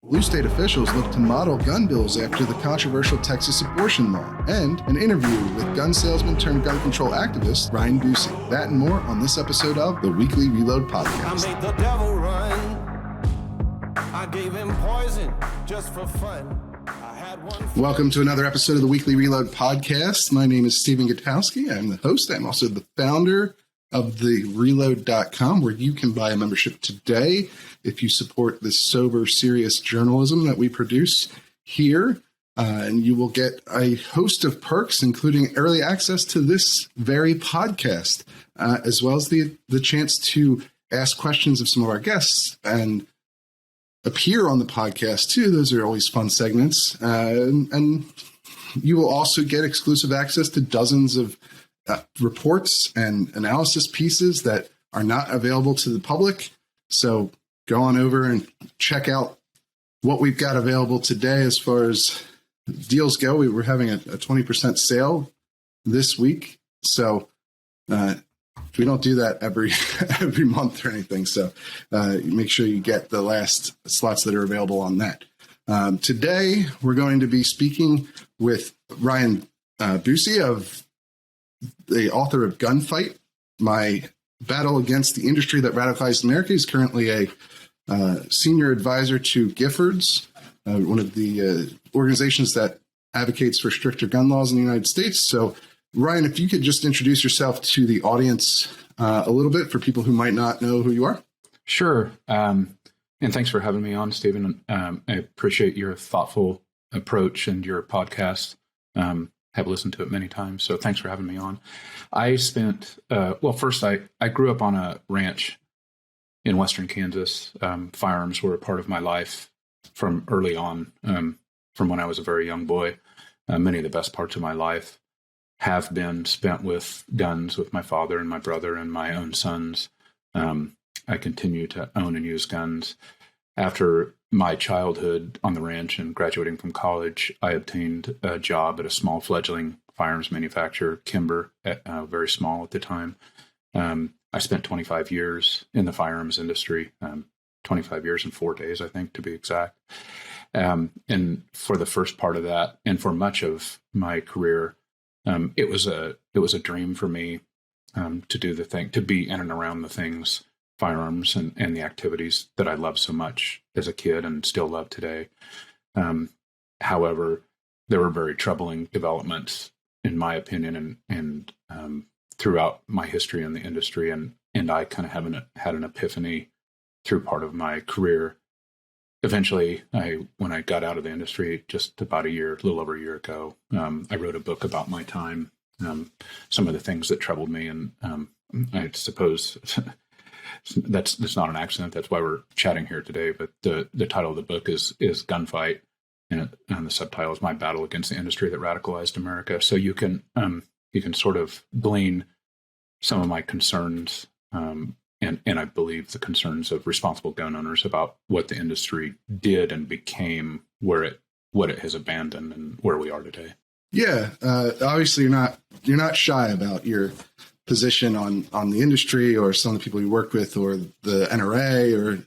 Blue state officials look to model gun bills after the controversial Texas abortion law, and an interview with gun salesman turned gun control activist Ryan Busse. That and more on this episode of the Weekly Reload Podcast. I made the devil run. I gave him poison just for fun. Welcome to another episode of the Weekly Reload Podcast. My name is Stephen Gutowski. I'm the host. I'm also the founder of the reload.com, where you can buy a membership today if you support this sober, serious journalism that we produce here. And you will get a host of perks, including early access to this very podcast, as well as the chance to ask questions of some of our guests and appear on the podcast too. Those are always fun segments. And you will also get exclusive access to dozens of reports and analysis pieces that are not available to the public. So go on over and check out what we've got available today as far as deals go. We were having a 20% sale this week. So we don't do that every month or anything. So make sure you get the last slots that are available on that. Today, we're going to be speaking with Ryan Busse, of the author of Gunfight, My Battle Against the Industry That Radicalized America. He's currently a senior advisor to Giffords, one of the organizations that advocates for stricter gun laws in the United States. So, Ryan, if you could just introduce yourself to the audience a little bit for people who might not know who you are. Sure. And thanks for having me on, Stephen. I appreciate your thoughtful approach and your podcast. Have listened to it many times. So thanks for having me on. I spent, first I grew up on a ranch in Western Kansas. Firearms were a part of my life from early on, from when I was a very young boy. Many of the best parts of my life have been spent with guns with my father and my brother and my own sons. I continue to own and use guns. After my childhood on the ranch and graduating from college, I obtained a job at a small fledgling firearms manufacturer, Kimber, very small at the time. I spent 25 years in the firearms industry, 25 years and 4 days, I think, to be exact. And for the first part of that, and for much of my career, it was a dream for me to do the thing, to be in and around the things, firearms and the activities that I loved so much as a kid and still love today. However, there were very troubling developments, in my opinion, and throughout my history in the industry, and I kind of had an epiphany through part of my career. Eventually, when I got out of the industry just about a little over a year ago, I wrote a book about my time, some of the things that troubled me, and I suppose that's not an accident. That's why we're chatting here today. But the title of the book is Gunfight, and the subtitle is My Battle Against the Industry That Radicalized America. So you can sort of glean some of my concerns, and I believe the concerns of responsible gun owners about what the industry did and became, what it has abandoned, and where we are today. Yeah, obviously you're not shy about your position on the industry or some of the people you work with, or the NRA, or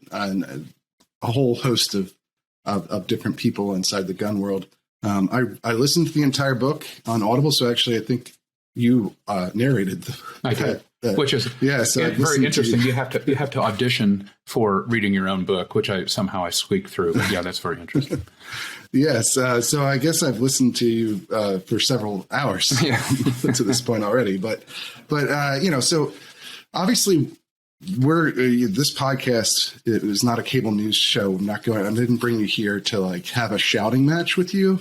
a whole host of different people inside the gun world. I listened to the entire book on Audible, so actually I think you narrated I did. Which is so very interesting. You have to audition for reading your own book, which I squeaked through. But yeah, that's very interesting. Yes. So I guess I've listened to you for several hours to this point already. But so obviously this podcast, it was not a cable news show. I didn't bring you here to have a shouting match with you.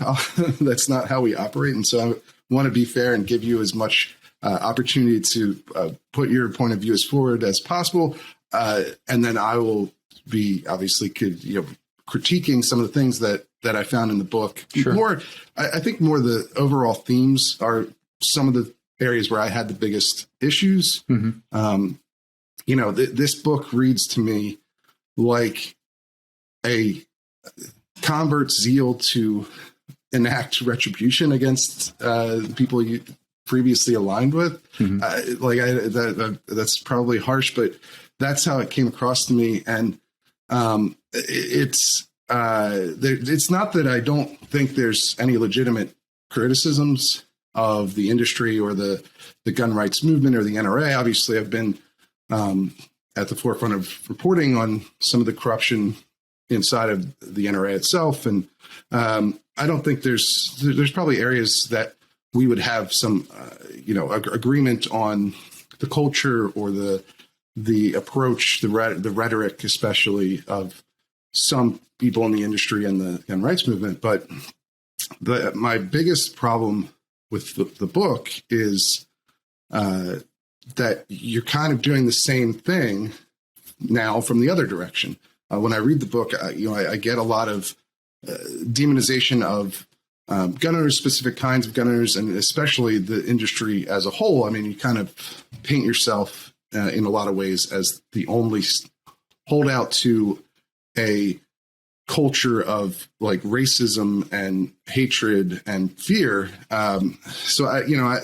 That's not how we operate. And so I want to be fair and give you as much opportunity to put your point of view as forward as possible. And then I will be obviously critiquing some of the things that I found in the book. Sure. I think more the overall themes are some of the areas where I had the biggest issues. Mm-hmm. This book reads to me like a convert's zeal to enact retribution against people you previously aligned with. Mm-hmm. That's probably harsh, but that's how it came across to me. And it's it's not that I don't think there's any legitimate criticisms of the industry or the gun rights movement or the NRA. Obviously, I've been at the forefront of reporting on some of the corruption inside of the NRA itself. And I don't think there's probably areas that we would have some, agreement on the culture or the approach, the rhetoric, especially of some people in the industry and the gun rights movement. But my biggest problem with the book is that you're kind of doing the same thing now from the other direction. When I read the book, I get a lot of demonization of gun owners, specific kinds of gun owners, and especially the industry as a whole. I mean, you kind of paint yourself in a lot of ways as the only holdout to a culture of like racism and hatred and fear.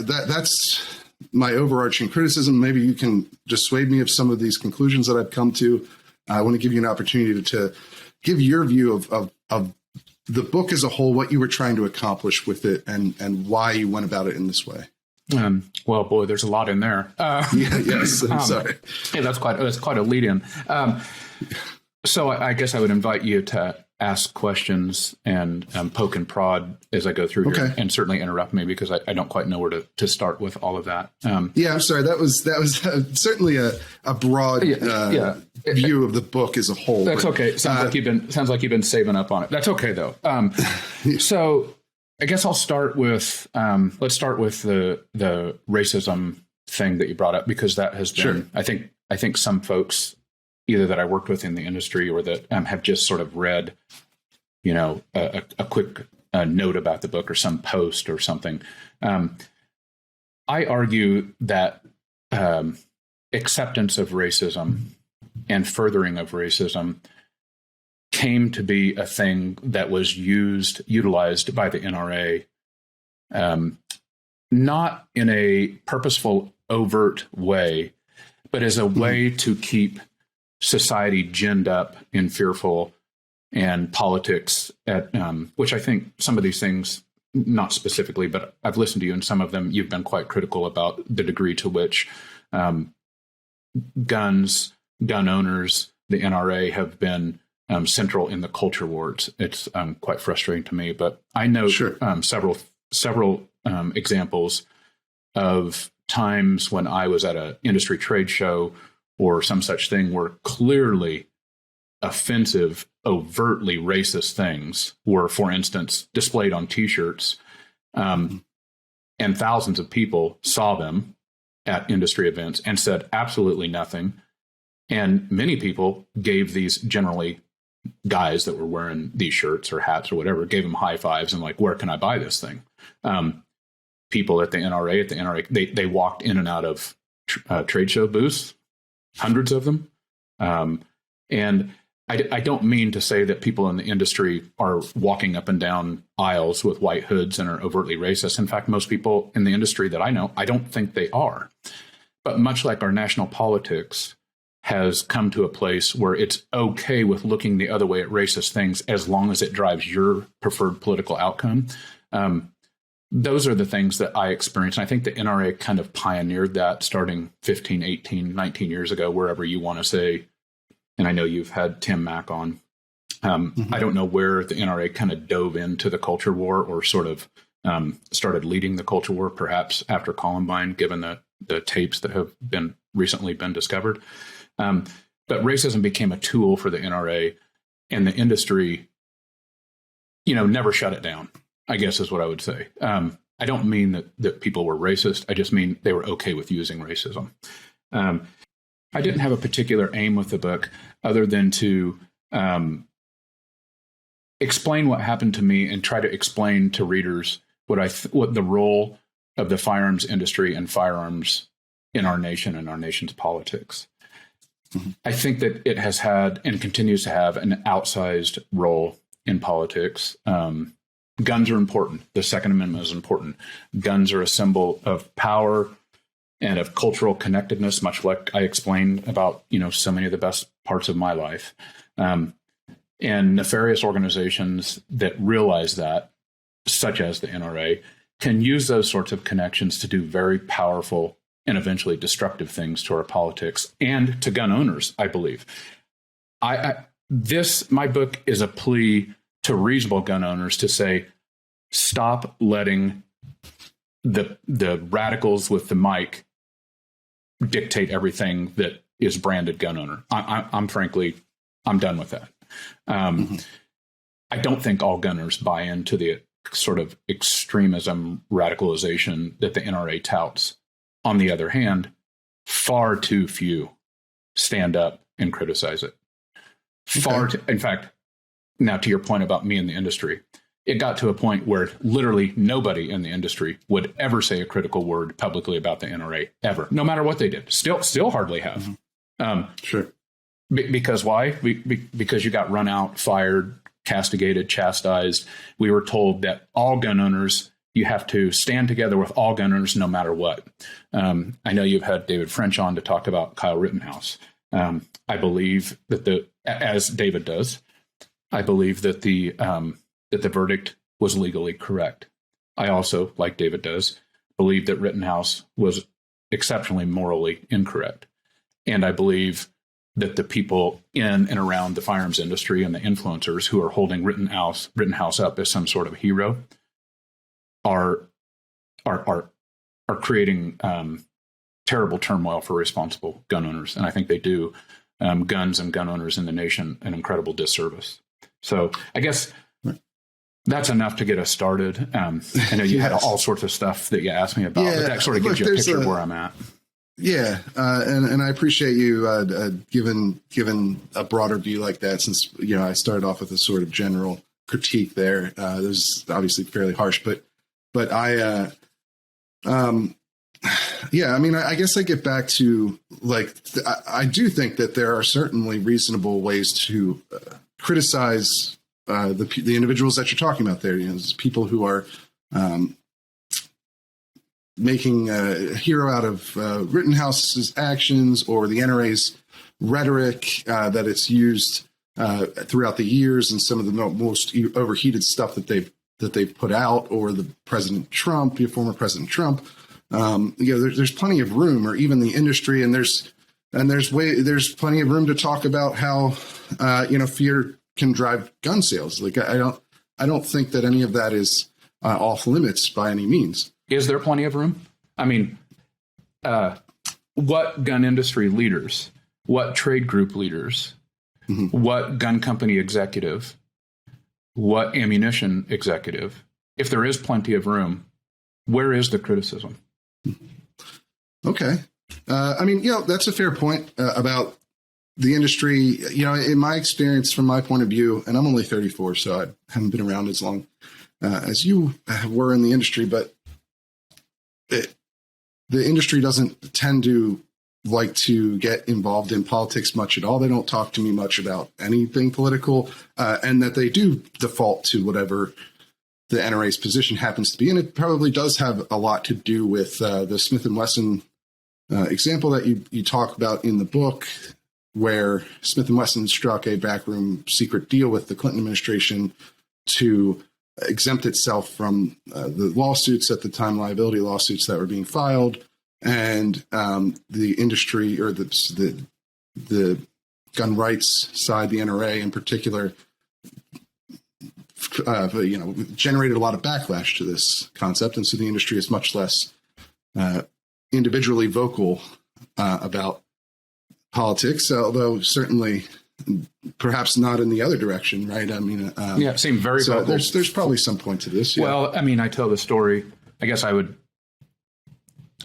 That's my overarching criticism. Maybe you can dissuade me of some of these conclusions that I've come to. I want to give you an opportunity to give your view of the book as a whole, what you were trying to accomplish with it, and why you went about it in this way. Well, boy, there's a lot in there. Yes, I'm sorry. Yeah, that's quite a lead in. So I guess I would invite you to ask questions and poke and prod as I go through here, and certainly interrupt me because I don't quite know where to start with all of that. I'm sorry. That was certainly a broad view of the book as a whole. That's okay. Sounds like you've been saving up on it. That's okay though. So I guess I'll start with let's start with the racism thing that you brought up, because that has been I think some folks either that I worked with in the industry or that have just sort of read, a quick note about the book or some post or something. I argue that acceptance of racism and furthering of racism came to be a thing that was utilized by the NRA, not in a purposeful, overt way, but as a way to keep society ginned up and fearful, and politics at which I think some of these things, not specifically, but I've listened to you and some of them, you've been quite critical about the degree to which guns, gun owners, the NRA have been central in the culture wars. It's quite frustrating to me, but I know several examples of times when I was at an industry trade show or some such thing where clearly offensive, overtly racist things were, for instance, displayed on T-shirts, and thousands of people saw them at industry events and said absolutely nothing. And many people gave these, generally guys that were wearing these shirts or hats or whatever, gave them high fives and like, where can I buy this thing? People at the NRA, they walked in and out of trade show booths, hundreds of them. And I don't mean to say that people in the industry are walking up and down aisles with white hoods and are overtly racist. In fact, most people in the industry that I know, I don't think they are. But much like our national politics has come to a place where it's okay with looking the other way at racist things as long as it drives your preferred political outcome. Those are the things that I experienced. And I think the NRA kind of pioneered that starting 15, 18, 19 years ago, wherever you want to say. And I know you've had Tim Mack on. I don't know where the NRA kind of dove into the culture war or sort of started leading the culture war, perhaps after Columbine, given the tapes that have recently been discovered. But racism became a tool for the NRA, and the industry, never shut it down, I guess is what I would say. I don't mean that people were racist. I just mean they were okay with using racism. I didn't have a particular aim with the book other than to explain what happened to me and try to explain to readers what the role of the firearms industry and firearms in our nation and our nation's politics. Mm-hmm. I think that it has had and continues to have an outsized role in politics. Guns are important. The Second Amendment is important. Guns are a symbol of power and of cultural connectedness, much like I explained about, so many of the best parts of my life. And nefarious organizations that realize that, such as the NRA, can use those sorts of connections to do very powerful and eventually destructive things to our politics and to gun owners, I believe. My book is a plea to reasonable gun owners to say, stop letting the radicals with the mic dictate everything that is branded gun owner. I'm frankly, I'm done with that. I don't think all gunners buy into the sort of extremism radicalization that the NRA touts. On the other hand, far too few stand up and criticize it. In fact, now to your point about me in the industry, it got to a point where literally nobody in the industry would ever say a critical word publicly about the NRA ever, no matter what they did. Still hardly have. Sure. Because why? Because you got run out, fired, castigated, chastised. We were told that all gun owners, you have to stand together with all gun owners no matter what. I know you've had David French on to talk about Kyle Rittenhouse. I believe that as David does, I believe that the verdict was legally correct. I also, like David does, believe that Rittenhouse was exceptionally morally incorrect. And I believe that the people in and around the firearms industry and the influencers who are holding Rittenhouse up as some sort of hero are creating terrible turmoil for responsible gun owners. And I think they do guns and gun owners in the nation an incredible disservice. So I guess that's enough to get us started. I know you had all sorts of stuff that you asked me about, but that sort of gives you a picture of where I'm at. Yeah, and I appreciate you giving a broader view like that, since I started off with a sort of general critique there. It was obviously fairly harsh, but I I guess I get back to I do think that there are certainly reasonable ways to criticize the individuals that you're talking about there. There's people who are making a hero out of Rittenhouse's actions or the NRA's rhetoric that it's used throughout the years, and some of the most overheated stuff that they've put out, or the former President Trump. There's plenty of room, or even the industry, and there's plenty of room to talk about how fear can drive gun sales. I don't think that any of that is off limits by any means. Is there plenty of room? I mean, what gun industry leaders, what trade group leaders, what gun company executive, what ammunition executive, if there is plenty of room, where is the criticism? Okay. That's a fair point about the industry. In my experience, from my point of view, and I'm only 34, so I haven't been around as long as you were in the industry, but the industry doesn't tend to like to get involved in politics much at all. They don't talk to me much about anything political, and that they do default to whatever the NRA's position happens to be. And it probably does have a lot to do with the Smith & Wesson example that you talk about in the book, where Smith & Wesson struck a backroom secret deal with the Clinton administration to exempt itself from the lawsuits at the time, liability lawsuits that were being filed, and the industry, or the gun rights side, the NRA in particular, generated a lot of backlash to this concept, and so the industry is much less individually vocal about politics, although certainly perhaps not in the other direction, right? I mean, it seemed very vocal. There's probably some point to this. Yeah. Well, I mean, I tell the story. I guess I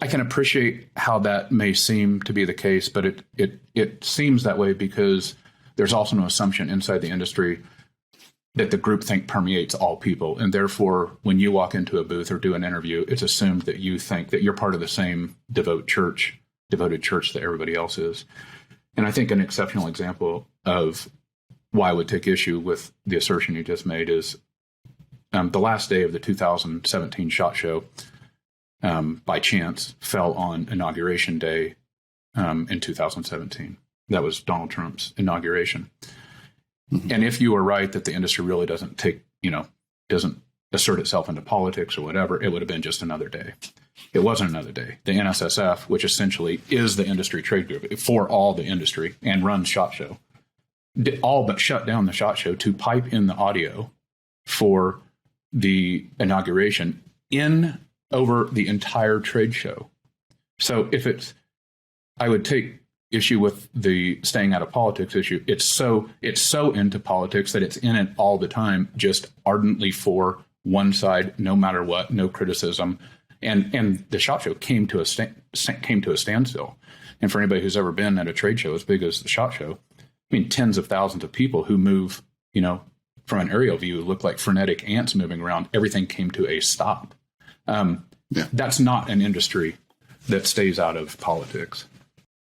can appreciate how that may seem to be the case, but it seems that way because there's also no assumption inside the industry that the groupthink permeates all people, and therefore, when you walk into a booth or do an interview, it's assumed that you think that you're part of the same devoted church that everybody else is. And I think an exceptional example of why I would take issue with the assertion you just made is the last day of the 2017 SHOT Show, by chance, fell on Inauguration Day in 2017. That was Donald Trump's inauguration. And if you are right that the industry really doesn't assert itself into politics or whatever, it would have been just another day. It wasn't another day. The NSSF, which essentially is the industry trade group for all the industry and runs SHOT Show, all but shut down the SHOT Show to pipe in the audio for the inauguration over the entire trade show. So I would take issue with the staying out of politics issue. It's so into politics that it's in it all the time, just ardently for one side, no matter what, no criticism. And the SHOT Show came to a standstill. And for anybody who's ever been at a trade show as big as the SHOT Show, I mean, tens of thousands of people who move, from an aerial view, look like frenetic ants moving around. Everything came to a stop. That's not an industry that stays out of politics.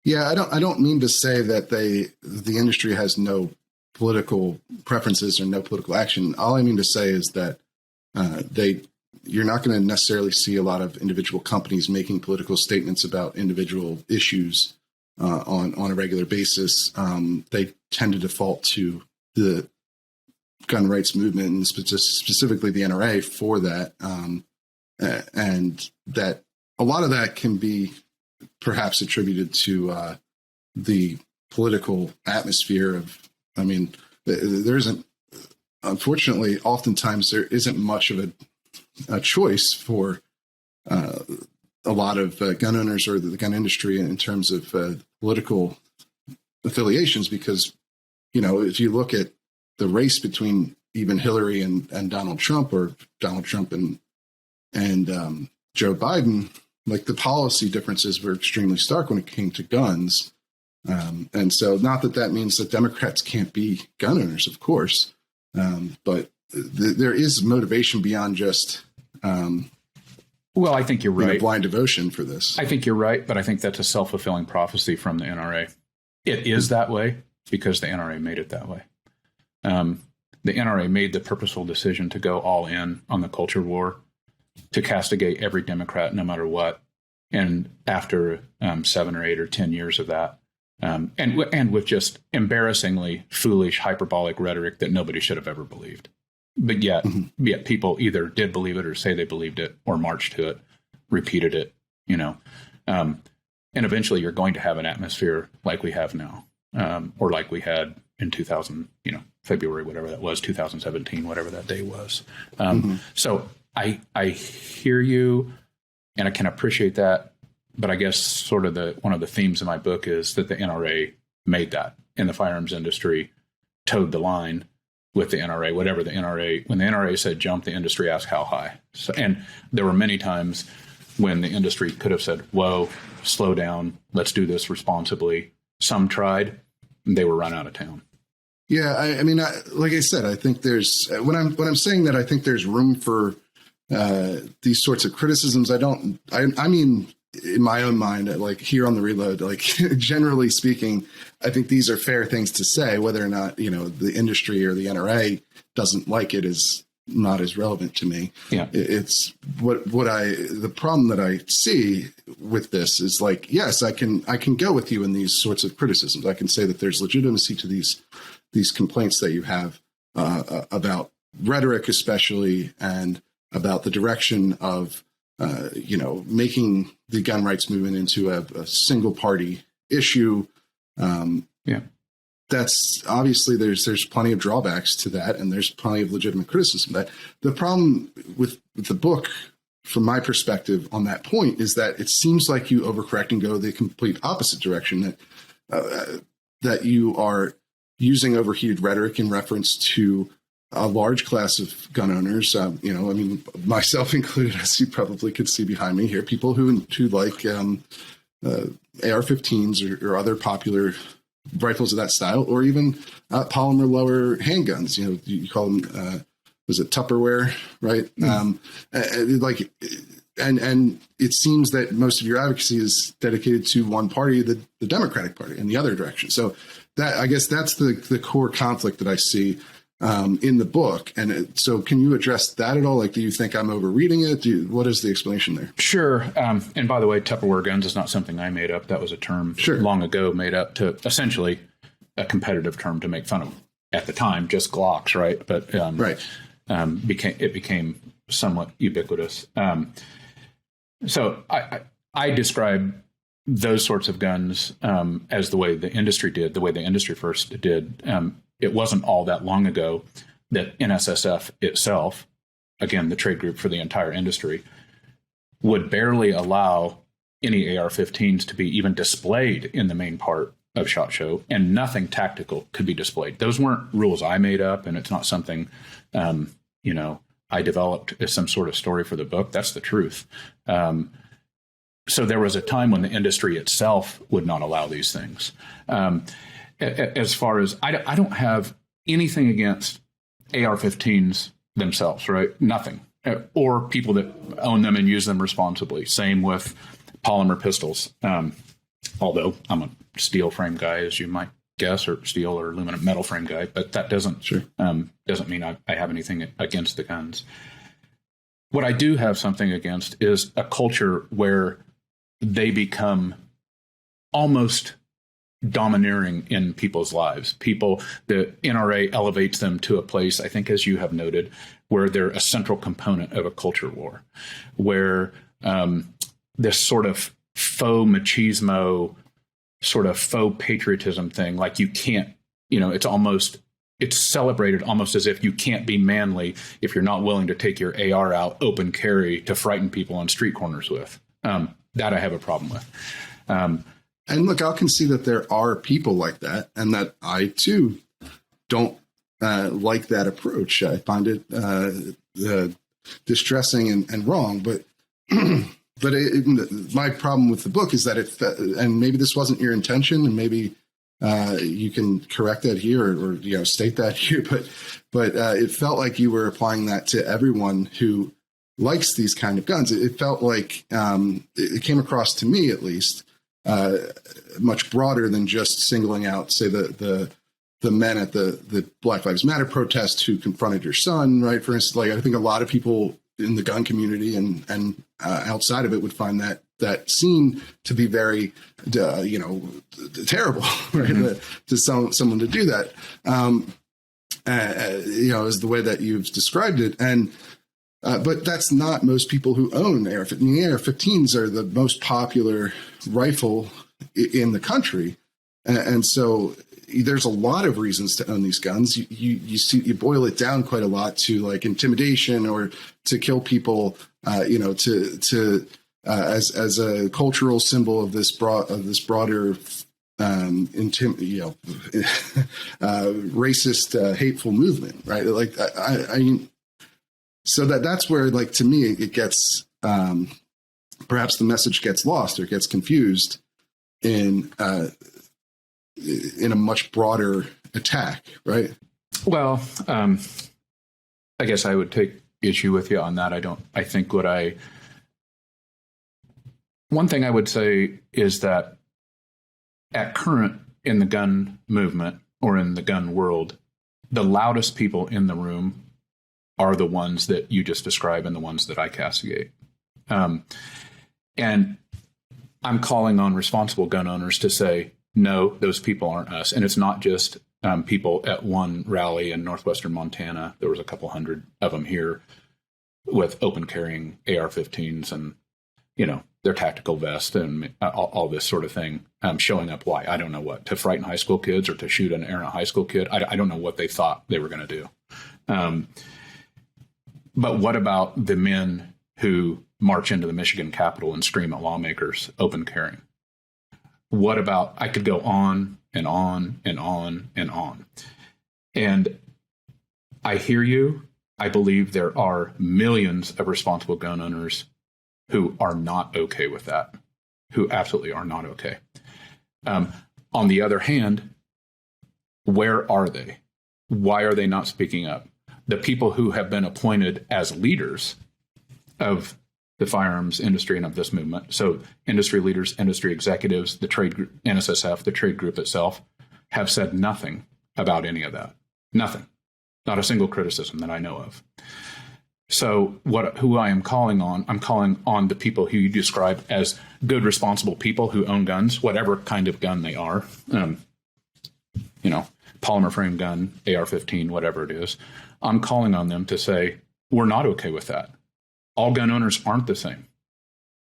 Yeah, I don't mean to say that the industry has no political preferences or no political action. All I mean to say is that you're not going to necessarily see a lot of individual companies making political statements about individual issues on a regular basis. They tend to default to the gun rights movement and specifically the NRA for that, and that a lot of that can be perhaps attributed to the political atmosphere of, there isn't, unfortunately, oftentimes there isn't much of a choice for a lot of gun owners or the gun industry in terms of political affiliations, because, if you look at the race between even Hillary and Donald Trump, or Donald Trump and Joe Biden, like the policy differences were extremely stark when it came to guns. And so not that means that Democrats can't be gun owners, of course. But there is motivation beyond just, well, I think you're right. Blind devotion for this. I think you're right, but I think that's a self-fulfilling prophecy from the NRA. It is that way because the NRA made it that way. The NRA made the purposeful decision to go all in on the culture war, to castigate every Democrat, no matter what. And after 7 or 8 or 10 years of that, and with just embarrassingly foolish, hyperbolic rhetoric that nobody should have ever believed. But yet people either did believe it or say they believed it or marched to it, repeated it, and eventually you're going to have an atmosphere like we have now, or like we had in 2000, February, whatever that was, 2017, whatever that day was. So I hear you and I can appreciate that. But I guess sort of one of the themes of my book is that the NRA made that, and the firearms industry towed the line with the NRA, when the NRA said jump, the industry asked how high. So, and there were many times when the industry could have said, whoa, slow down, let's do this responsibly. Some tried, and they were run out of town. Yeah, like I said, I think there's, when I'm saying that, I think there's room for these sorts of criticisms. I mean, in my own mind, like here on the Reload, like generally speaking, I think these are fair things to say. Whether or not, the industry or the NRA doesn't like it is not as relevant to me. Yeah. It's the problem that I see with this is like, yes, I can go with you in these sorts of criticisms. I can say that there's legitimacy to these complaints that you have about rhetoric, especially, and about the direction of, making the gun rights movement into a single party issue. That's obviously there's plenty of drawbacks to that, and there's plenty of legitimate criticism. But the problem with the book, from my perspective on that point, is that it seems like you overcorrect and go the complete opposite direction, that you are using overheated rhetoric in reference to a large class of gun owners, myself included, as you probably could see behind me here, people who like AR-15s or other popular rifles of that style, or even polymer lower handguns. You call them, was it Tupperware, right? And it seems that most of your advocacy is dedicated to one party, the Democratic Party, in the other direction. So that, I guess, that's the core conflict that I see in the book. And so can you address that at all? Like, do you think I'm overreading it? What is the explanation there? Sure. And by the way, Tupperware guns is not something I made up. That was a term long ago made up to essentially a competitive term to make fun of at the time, just Glocks, right? But Right. became somewhat ubiquitous. So I describe those sorts of guns as the way the industry did, the way the industry first did. It wasn't all that long ago that NSSF itself, again, the trade group for the entire industry, would barely allow any AR-15s to be even displayed in the main part of SHOT Show, and nothing tactical could be displayed. Those weren't rules I made up, and it's not something, I developed as some sort of story for the book. That's the truth. So there was a time when the industry itself would not allow these things. As far as, I don't have anything against AR-15s themselves, right? Nothing. Or people that own them and use them responsibly. Same with polymer pistols. Although I'm a steel frame guy, as you might guess, or steel or aluminum metal frame guy, but that doesn't mean I have anything against the guns. What I do have something against is a culture where they become almost domineering in people's lives. The NRA elevates them to a place, I think, as you have noted, where they're a central component of a culture war, where this sort of faux machismo, sort of faux patriotism thing, like you can't, it's celebrated almost as if you can't be manly if you're not willing to take your AR out, open carry, to frighten people on street corners with. That I have a problem with. And look, I'll concede that there are people like that, and that I too don't like that approach. I find it distressing and wrong. But my problem with the book is that and maybe this wasn't your intention, and maybe you can correct that here or state that here. But it felt like you were applying that to everyone who likes these kind of guns. It felt like it came across to me, at least, much broader than just singling out, say, the men at the Black Lives Matter protest who confronted your son, right? For instance, like, I think a lot of people in the gun community and outside of it would find that scene to be very, terrible, right? To someone to do that, is the way that you've described it. But that's not most people who own AR-15. The AR-15s are the most popular rifle in the country. And so there's a lot of reasons to own these guns. You boil it down quite a lot to like intimidation or to kill people, as a cultural symbol of this broader, racist, hateful movement, right? Like so that's where, like, to me, it gets, perhaps the message gets lost or gets confused in a much broader attack, right? Well, I guess I would take issue with you on that. One thing I would say is that at current in the gun movement or in the gun world, the loudest people in the room are the ones that you just described and the ones that I castigate. And I'm calling on responsible gun owners to say, no, those people aren't us. And it's not just people at one rally in northwestern Montana. There was a couple hundred of them here with open carrying AR-15s and, their tactical vest and all this sort of thing, showing up. Why? I don't know what, to frighten high school kids or to shoot an errant high school kid. I don't know what they thought they were going to do. But what about the men who march into the Michigan Capitol and scream at lawmakers open carrying? What about, I could go on and on and on and on. And I hear you. I believe there are millions of responsible gun owners who are not okay with that, who absolutely are not okay. On the other hand, where are they? Why are they not speaking up? The people who have been appointed as leaders of the firearms industry and of this movement, so industry leaders, industry executives, the trade group, NSSF, the trade group itself, have said nothing about any of that. Nothing. Not a single criticism that I know of. So who I am calling on, I'm calling on the people who you describe as good, responsible people who own guns, whatever kind of gun they are. polymer frame gun, AR-15, whatever it is, I'm calling on them to say, we're not okay with that. All gun owners aren't the same.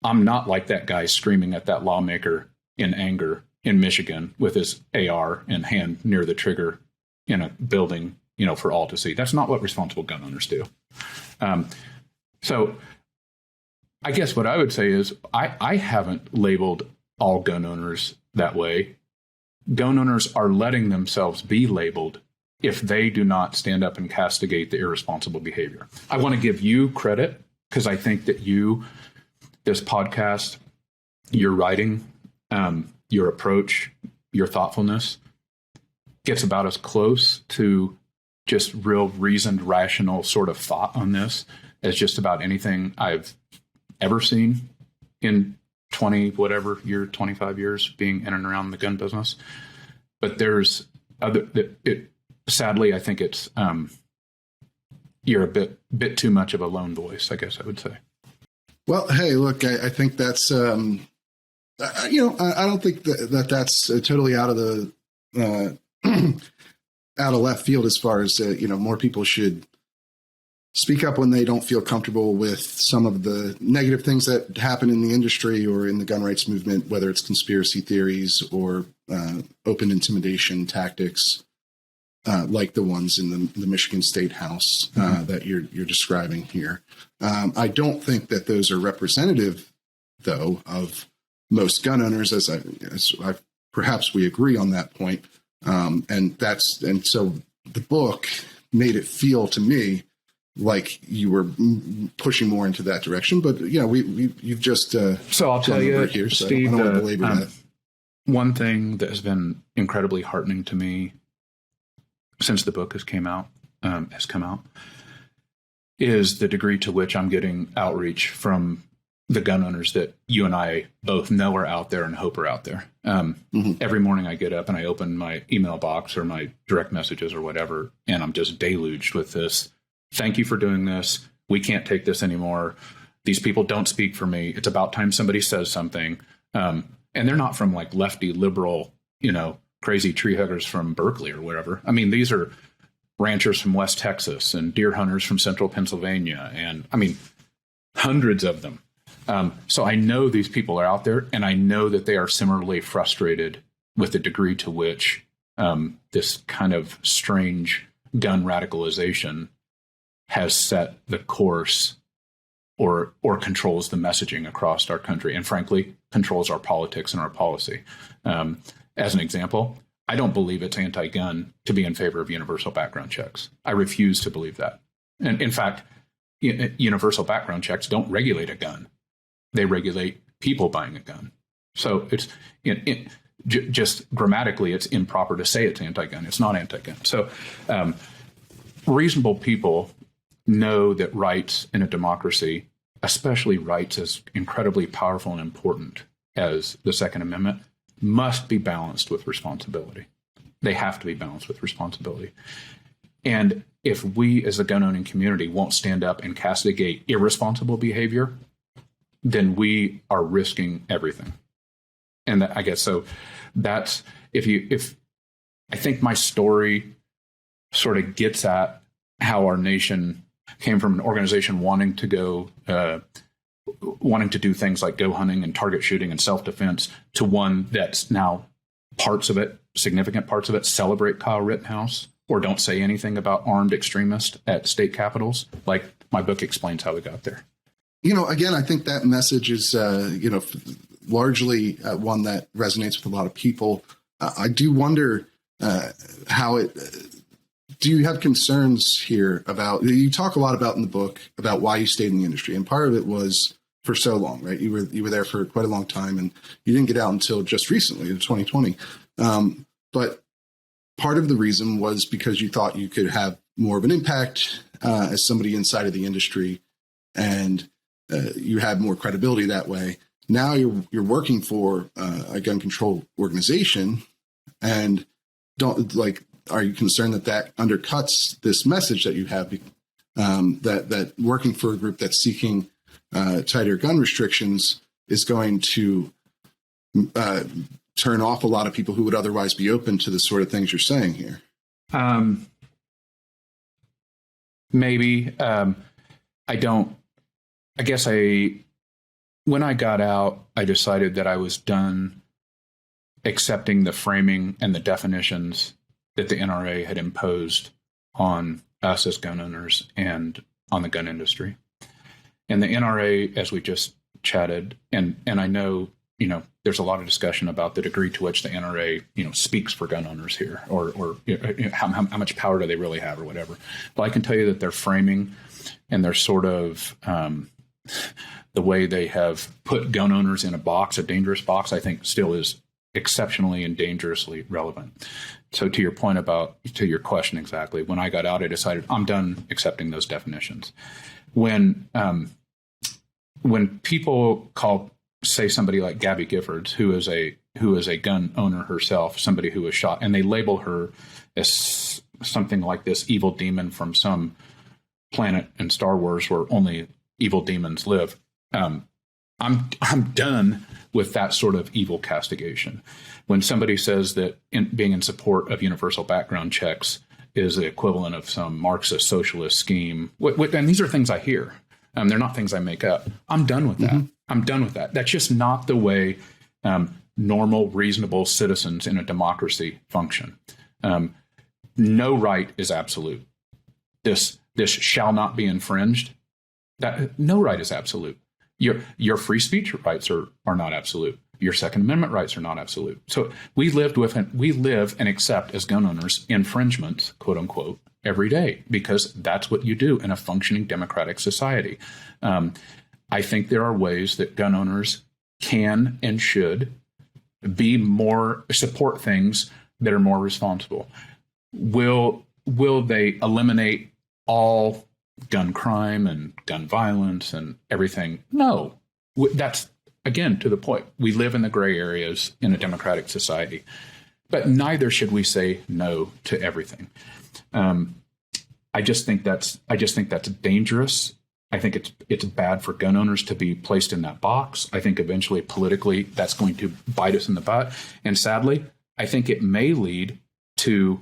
I'm not like that guy screaming at that lawmaker in anger in Michigan with his AR in hand near the trigger in a building, for all to see. That's not what responsible gun owners do. So I guess what I would say is I haven't labeled all gun owners that way. Gun owners are letting themselves be labeled if they do not stand up and castigate the irresponsible behavior. I want to give you credit because I think that this podcast, your writing, your approach, your thoughtfulness gets about as close to just real reasoned, rational sort of thought on this as just about anything I've ever seen in 25 years being in and around the gun business. But there's sadly, I think it's, you're a bit too much of a lone voice, I guess I would say. Well, hey, look, I think that's, I don't think that's totally out of the, out of left field as far as, more people should speak up when they don't feel comfortable with some of the negative things that happen in the industry or in the gun rights movement, whether it's conspiracy theories or open intimidation tactics, like the ones in the Michigan State House that you're describing here. I don't think that those are representative, though, of most gun owners, as perhaps we agree on that point. And so the book made it feel to me like you were pushing more into that direction. But you've just so I'll tell you, here, so Steve, I don't want to belabor that. One thing that has been incredibly heartening to me since the book has come out is the degree to which I'm getting outreach from the gun owners that you and I both know are out there and hope are out there. Every morning I get up and I open my email box or my direct messages or whatever, and I'm just deluged with this. Thank you for doing this. We can't take this anymore. These people don't speak for me. It's about time somebody says something. And they're not from like lefty liberal, crazy tree huggers from Berkeley or whatever. I mean, these are ranchers from West Texas and deer hunters from central Pennsylvania. And I mean, hundreds of them. So I know these people are out there, and I know that they are similarly frustrated with the degree to which this kind of strange gun radicalization has set the course or controls the messaging across our country, and frankly, controls our politics and our policy. As an example, I don't believe it's anti-gun to be in favor of universal background checks. I refuse to believe that. And in fact, universal background checks don't regulate a gun. They regulate people buying a gun. So it's just grammatically, it's improper to say it's anti-gun. It's not anti-gun. So reasonable people know that rights in a democracy, especially rights as incredibly powerful and important as the Second Amendment, must be balanced with responsibility. They have to be balanced with responsibility. And if we as the gun owning community won't stand up and castigate irresponsible behavior, then we are risking everything. And I guess so that's if I think my story sort of gets at how our nation came from an organization wanting to do things like go hunting and target shooting and self-defense to one that's now significant parts of it celebrate Kyle Rittenhouse or don't say anything about armed extremists at state capitals. Like my book explains how we got there. Again, I think that message is, largely one that resonates with a lot of people. I do wonder do you have concerns here about, you talk a lot about in the book about why you stayed in the industry. And part of it was for so long, right? You were there for quite a long time and you didn't get out until just recently in 2020. But part of the reason was because you thought you could have more of an impact as somebody inside of the industry, and you had more credibility that way. Now you're working for a gun control organization, and are you concerned that undercuts this message that you have, that working for a group that's seeking tighter gun restrictions is going to turn off a lot of people who would otherwise be open to the sort of things you're saying here? Maybe. When I got out, I decided that I was done accepting the framing and the definitions that the NRA had imposed on us as gun owners and on the gun industry. And the NRA, as we just chatted, and I know, there's a lot of discussion about the degree to which the NRA, speaks for gun owners here, or how much power do they really have, or whatever. But I can tell you that their framing and their sort of the way they have put gun owners in a box, a dangerous box, I think still is exceptionally and dangerously relevant. So to your your question exactly, when I got out, I decided I'm done accepting those definitions. When people say somebody like Gabby Giffords, who is a gun owner herself, somebody who was shot, and they label her as something like this evil demon from some planet in Star Wars where only evil demons live. I'm done with that sort of evil castigation. When somebody says that being in support of universal background checks is the equivalent of some Marxist socialist scheme, and these are things I hear. They're not things I make up. I'm done with that. Mm-hmm. I'm done with that. That's just not the way normal, reasonable citizens in a democracy function. No right is absolute. This shall not be infringed. No right is absolute. Your free speech rights are not absolute. Your Second Amendment rights are not absolute. So we live and accept as gun owners infringements, quote unquote, every day, because that's what you do in a functioning democratic society. I think there are ways that gun owners can and should support things that are more responsible. Will they eliminate all gun crime and gun violence and everything? No. That's, again, to the point. We live in the gray areas in a democratic society, but neither should we say no to everything. I just think that's dangerous. I think it's bad for gun owners to be placed in that box. I think eventually politically that's going to bite us in the butt. And sadly, I think it may lead to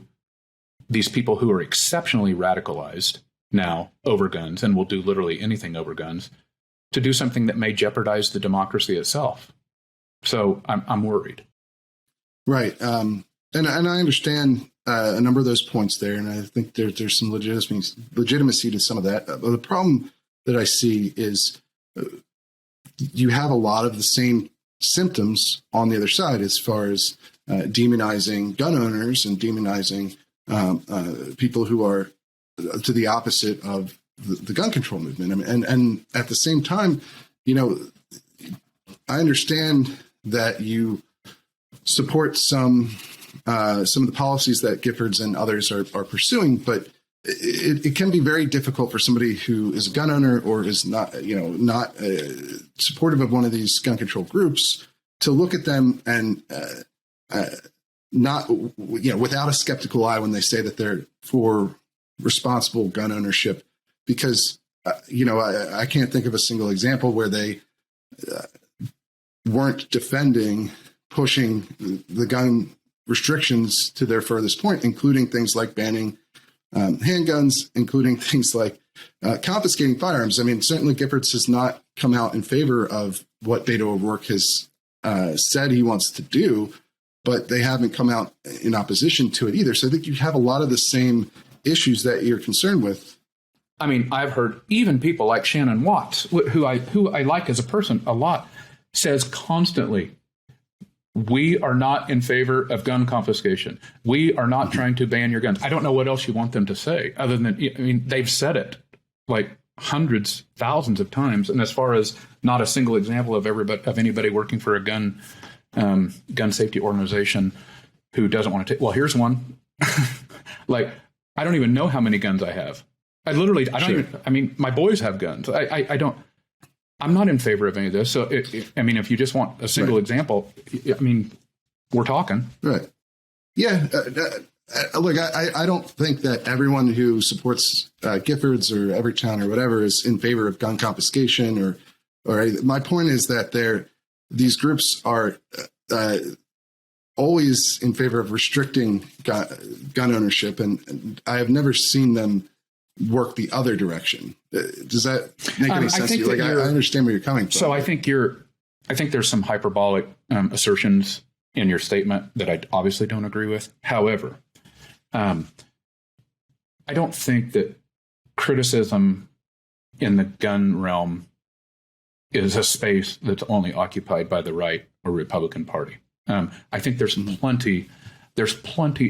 these people who are exceptionally radicalized now over guns and will do literally anything over guns to do something that may jeopardize the democracy itself. So I'm worried. Right. And I understand a number of those points there. And I think there's some legitimacy to some of that. The problem that I see is you have a lot of the same symptoms on the other side as far as demonizing gun owners and demonizing people who are to the opposite of the gun control movement. And at the same time, I understand that you support some of the policies that Giffords and others are pursuing, but it can be very difficult for somebody who is a gun owner or is not supportive of one of these gun control groups to look at them and not, without a skeptical eye when they say that they're for responsible gun ownership, because, I can't think of a single example where they weren't defending pushing the gun restrictions to their furthest point, including things like banning handguns, including things like confiscating firearms. I mean, certainly Giffords has not come out in favor of what Beto O'Rourke has said he wants to do, but they haven't come out in opposition to it either. So I think you have a lot of the same issues that you're concerned with. I mean, I've heard even people like Shannon Watts, who I like as a person a lot, says constantly, we are not in favor of gun confiscation. We are not trying to ban your guns. I don't know what else you want them to say other than, they've said it like hundreds, thousands of times. And as far as not a single example of anybody working for a gun safety organization who doesn't want to take, well, here's one. Like, I don't even know how many guns I have. My boys have guns. I'm not in favor of any of this. So, if you just want a single example, we're talking. Right. Yeah. Look, I don't think that everyone who supports Giffords or Everytown or whatever is in favor of gun confiscation or my point is that these groups are always in favor of restricting gun ownership, and I have never seen them work the other direction. Does that make any sense to you? Like, I understand where you're coming from. So I think there's some hyperbolic assertions in your statement that I obviously don't agree with. However, I don't think that criticism in the gun realm is a space that's only occupied by the right or Republican Party. I think there's plenty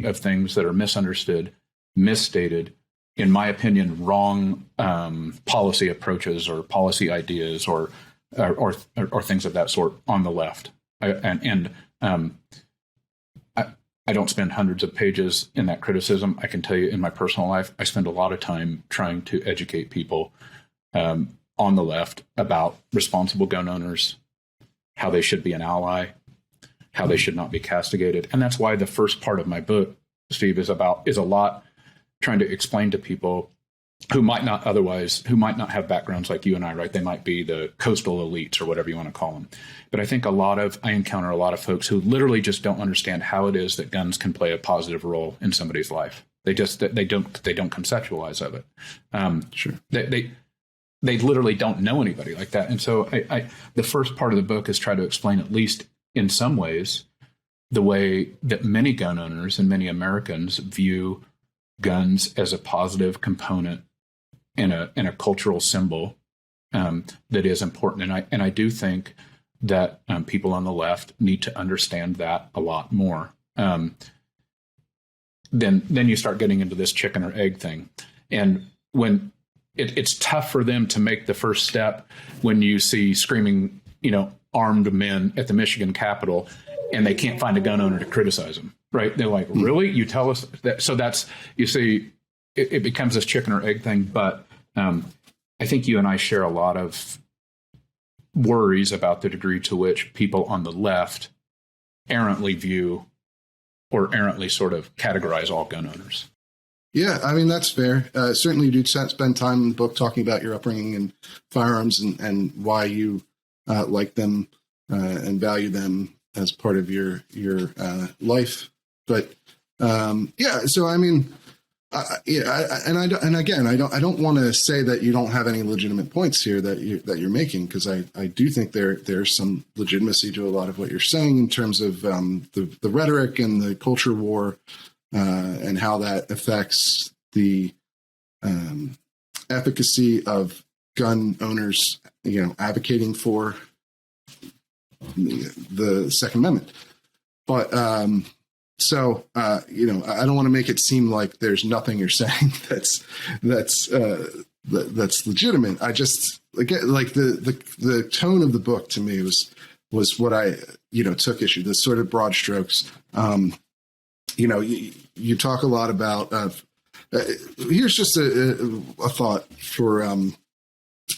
of things that are misunderstood, misstated, in my opinion, wrong policy approaches or policy ideas or things of that sort on the left. I don't spend hundreds of pages in that criticism. I can tell you in my personal life, I spend a lot of time trying to educate people on the left about responsible gun owners, how they should be an ally, how they should not be castigated. And that's why the first part of my book, Steve, is a lot trying to explain to people who might not have backgrounds like you and I, right? They might be the coastal elites or whatever you want to call them. But I think I encounter a lot of folks who literally just don't understand how it is that guns can play a positive role in somebody's life. They don't conceptualize of it. Sure. They literally don't know anybody like that. And so the first part of the book is try to explain, at least in some ways, the way that many gun owners and many Americans view guns as a positive component in a cultural symbol that is important. And I do think that people on the left need to understand that a lot more. Then you start getting into this chicken or egg thing. And when it's tough for them to make the first step when you see screaming, armed men at the Michigan Capitol and they can't find a gun owner to criticize them, right? They're like, really? You tell us that? So that's, you see, it becomes this chicken or egg thing. But I think you and I share a lot of worries about the degree to which people on the left errantly view or errantly sort of categorize all gun owners. Yeah, I mean, that's fair. Certainly you do spend time in the book talking about your upbringing and firearms and why you like them and value them as part of your life. But so I mean, I don't want to say that you don't have any legitimate points here that you're making, because I do think there's some legitimacy to a lot of what you're saying in terms of the rhetoric and the culture war. And how that affects the efficacy of gun owners, advocating for the Second Amendment. But I don't want to make it seem like there's nothing you're saying that's legitimate. I just like the tone of the book to me was what I took issue. The sort of broad strokes. You talk a lot about, here's just a thought for,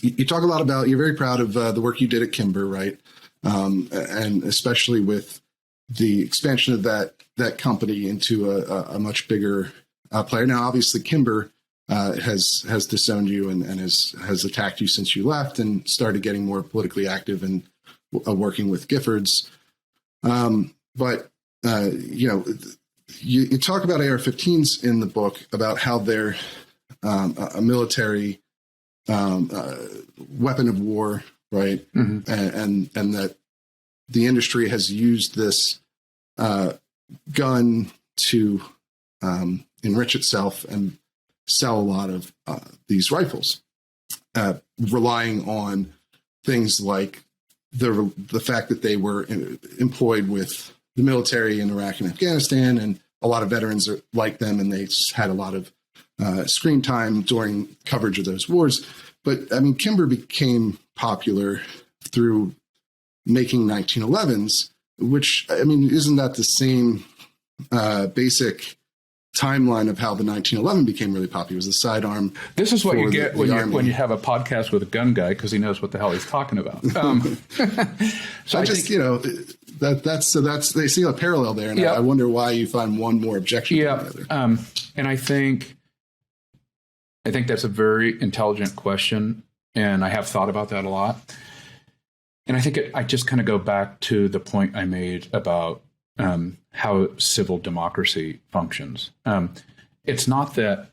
you talk a lot about, you're very proud of the work you did at Kimber, right? And especially with the expansion of that company into a much bigger player. Now, obviously, Kimber has disowned you and has attacked you since you left and started getting more politically active and working with Giffords. You talk about AR-15s in the book, about how they're a military weapon of war, right? Mm-hmm. And that the industry has used this gun to enrich itself and sell a lot of these rifles, relying on things like the fact that they were employed with the military in Iraq and Afghanistan, and a lot of veterans are like them, and they had a lot of screen time during coverage of those wars. But I mean, Kimber became popular through making 1911s, which, I mean, isn't that the same basic timeline of how the 1911 became really popular? It was the sidearm. This is what you get when you have a podcast with a gun guy, because he knows what the hell he's talking about. So I just, that's they see a parallel there, and I wonder why you find one more objectionable than the other. And I think that's a very intelligent question, and I have thought about that a lot. And I think I just kind of go back to the point I made about how civil democracy functions. It's not that,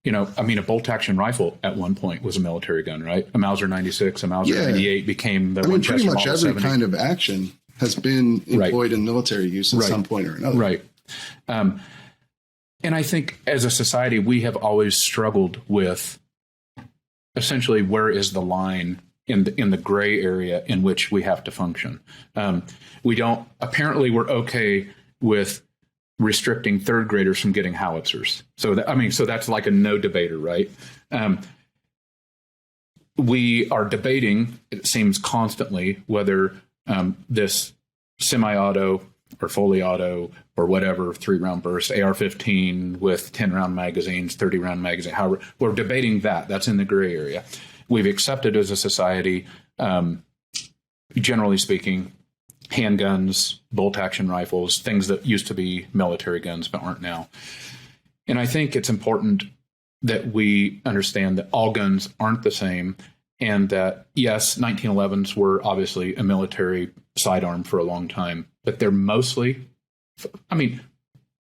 a bolt-action rifle at one point was a military gun, right? A Mauser 96, a Mauser 98 became the Winchester pretty much Model every 70. kind of action has been employed in military use at some point or another. Right. And I think as a society, we have always struggled with essentially where is the line in the gray area in which we have to function. Apparently we're okay with restricting third graders from getting howitzers. So that's like a no debater, right? We are debating, it seems constantly, whether this semi-auto or fully auto or whatever 3-round burst, AR-15 with 10-round magazines, 30-round magazine, however, we're debating that. That's in the gray area. We've accepted as a society, generally speaking, handguns, bolt-action rifles, things that used to be military guns but aren't now. And I think it's important that we understand that all guns aren't the same, and that, yes, 1911s were obviously a military sidearm for a long time, but they're mostly,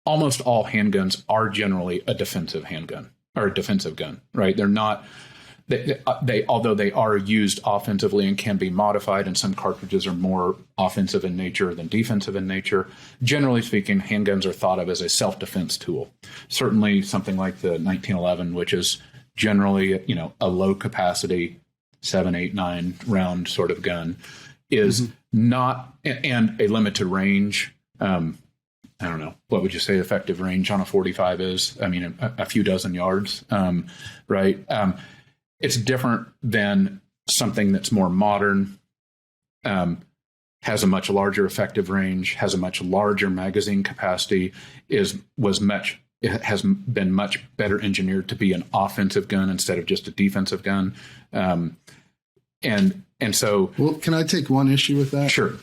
almost all handguns are generally a defensive handgun or a defensive gun, right? They're not, although they are used offensively and can be modified, and some cartridges are more offensive in nature than defensive in nature. Generally speaking, handguns are thought of as a self-defense tool. Certainly something like the 1911, which is generally, a low capacity 7, 8, 9 round sort of gun, is not, and a limited range. I don't know, what would you say effective range on a 45 is? A few dozen yards, right? It's different than something that's more modern, has a much larger effective range, has a much larger magazine capacity, it has been much better engineered to be an offensive gun instead of just a defensive gun. And so, well, can I take one issue with that? Sure.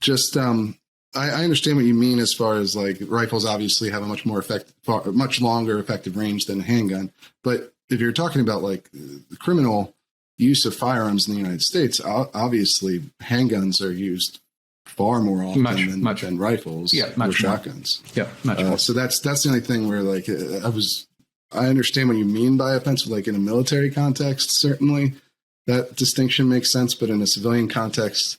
Just, I understand what you mean as far as like rifles obviously have a much much longer effective range than a handgun. But if you're talking about like the criminal use of firearms in the United States, obviously handguns are used far more often than rifles or shotguns. Yeah, much more. So that's the only thing where like I understand what you mean by offensive, like in a military context, certainly that distinction makes sense. But in a civilian context,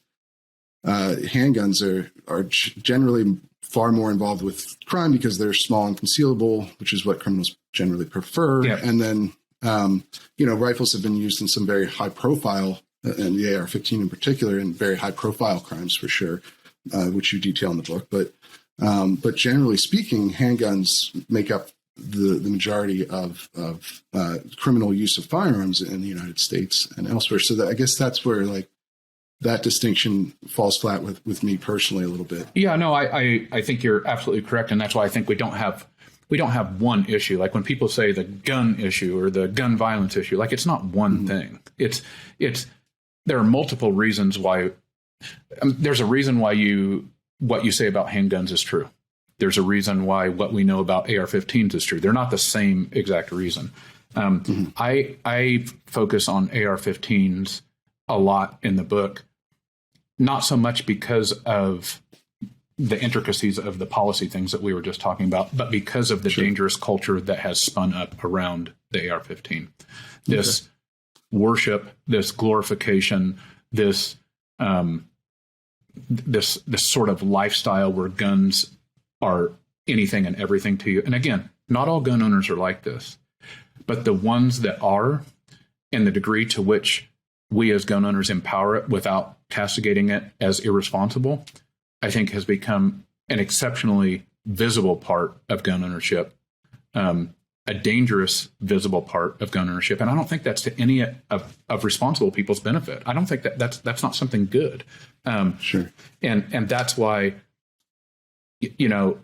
handguns are generally far more involved with crime because they're small and concealable, which is what criminals generally prefer. Yep. And then, rifles have been used in some very high profile, and the AR-15 in particular, in very high profile crimes for sure, which you detail in the book. But generally speaking, handguns make up the majority of criminal use of firearms in the United States and elsewhere. So I guess that's where like that distinction falls flat with me personally a little bit. Yeah, no, I think you're absolutely correct. And that's why I think we don't have one issue. Like when people say the gun issue or the gun violence issue, like it's not one thing. There are multiple reasons why. There's a reason why what you say about handguns is true. There's a reason why what we know about AR-15s is true. They're not the same exact reason. I focus on AR-15s a lot in the book, not so much because of the intricacies of the policy things that we were just talking about, but because of the dangerous culture that has spun up around the AR-15. This worship, this glorification, this sort of lifestyle where guns are anything and everything to you. And again, not all gun owners are like this, but the ones that are, and the degree to which we as gun owners empower it without castigating it as irresponsible, I think has become an exceptionally visible part of gun ownership, a dangerous visible part of gun ownership. And I don't think that's to any of responsible people's benefit. I don't think that's not something good. Sure. And that's why, you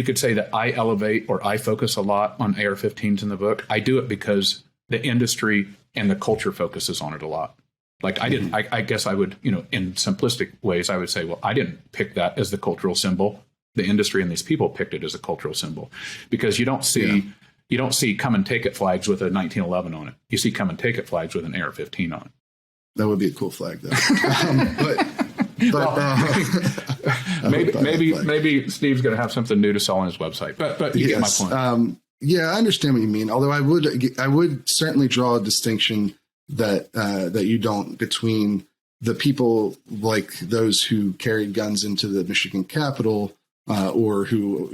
could say that I elevate or I focus a lot on AR-15s in the book. I do it because the industry and the culture focuses on it a lot. Like I guess I would, in simplistic ways, I would say, well, I didn't pick that as the cultural symbol. The industry and these people picked it as a cultural symbol, because you don't see come and take it flags with a 1911 on it. You see come and take it flags with an AR-15 on it. That would be a cool flag, though. maybe Steve's going to have something new to sell on his website, but you get my point. Yeah, I understand what you mean. Although I would certainly draw a distinction that you don't between the people like those who carried guns into the Michigan Capitol or who,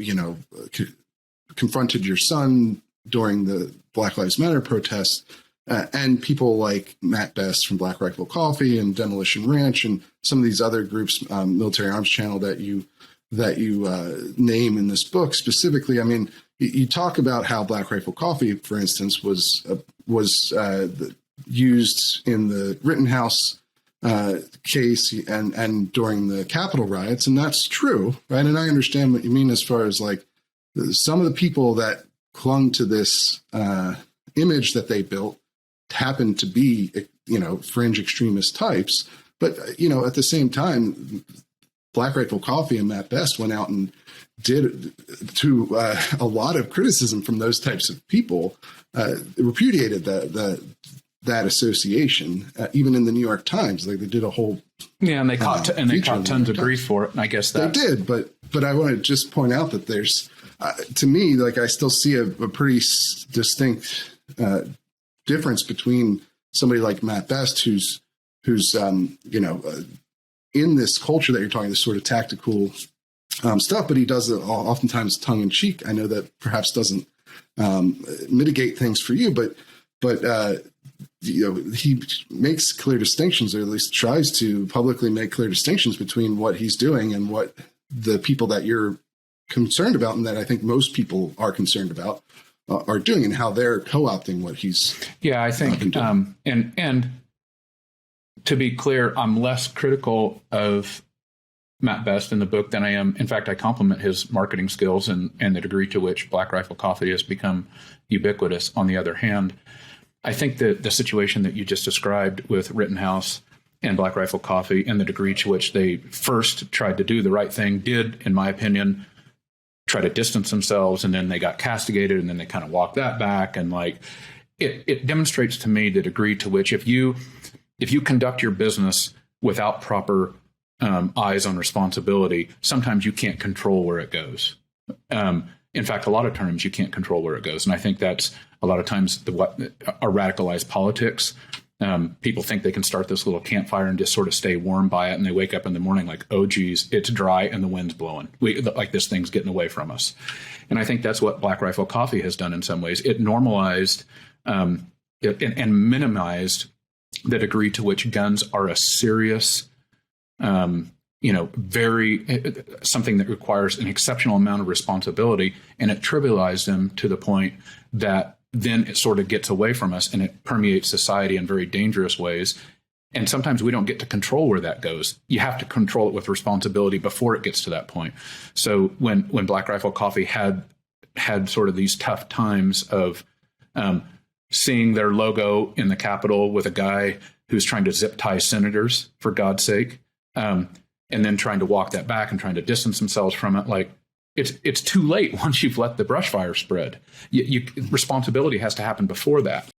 confronted your son during the Black Lives Matter protests, and people like Matt Best from Black Rifle Coffee and Demolition Ranch and some of these other groups, Military Arms Channel that you name in this book specifically. I mean, you talk about how Black Rifle Coffee, for instance, was used in the Rittenhouse case and during the Capitol riots, and that's true, right? And I understand what you mean as far as like some of the people that clung to this image that they built happened to be, fringe extremist types. But, at the same time, Black Rifle Coffee and Matt Best went out and did to a lot of criticism from those types of people, repudiated that association, even in the New York Times. Like they did a whole and they caught tons of grief for it. And I guess they did, but I want to just point out that there's to me, like I still see a pretty distinct difference between somebody like Matt Best, who's in this culture that you're talking, this sort of tactical stuff, but he does it oftentimes tongue in cheek. I know that perhaps doesn't mitigate things for you, but he makes clear distinctions, or at least tries to publicly make clear distinctions between what he's doing and what the people that you're concerned about, and that I think most people are concerned about, are doing, and how they're co-opting what he's. Yeah, I think, and to be clear, I'm less critical of Matt Best in the book than I am. In fact, I compliment his marketing skills and the degree to which Black Rifle Coffee has become ubiquitous. On the other hand, I think that the situation that you just described with Rittenhouse and Black Rifle Coffee and the degree to which they first tried to do the right thing did, in my opinion, try to distance themselves, and then they got castigated, and then they kind of walked that back. And like it demonstrates to me the degree to which if you conduct your business without proper eyes on responsibility, sometimes you can't control where it goes. In fact, a lot of times you can't control where it goes. And I think that's a lot of times our radicalized politics. People think they can start this little campfire and just sort of stay warm by it. And they wake up in the morning like, oh, geez, it's dry and the wind's blowing. Like this thing's getting away from us. And I think that's what Black Rifle Coffee has done in some ways. It normalized and minimized the degree to which guns are a serious, very something that requires an exceptional amount of responsibility, and it trivialized them to the point that then it sort of gets away from us and it permeates society in very dangerous ways. And sometimes we don't get to control where that goes. You have to control it with responsibility before it gets to that point. So when Black Rifle Coffee had sort of these tough times of seeing their logo in the Capitol with a guy who's trying to zip tie senators, for God's sake, and then trying to walk that back and trying to distance themselves from it, like it's too late once you've let the brush fire spread. Responsibility has to happen before that.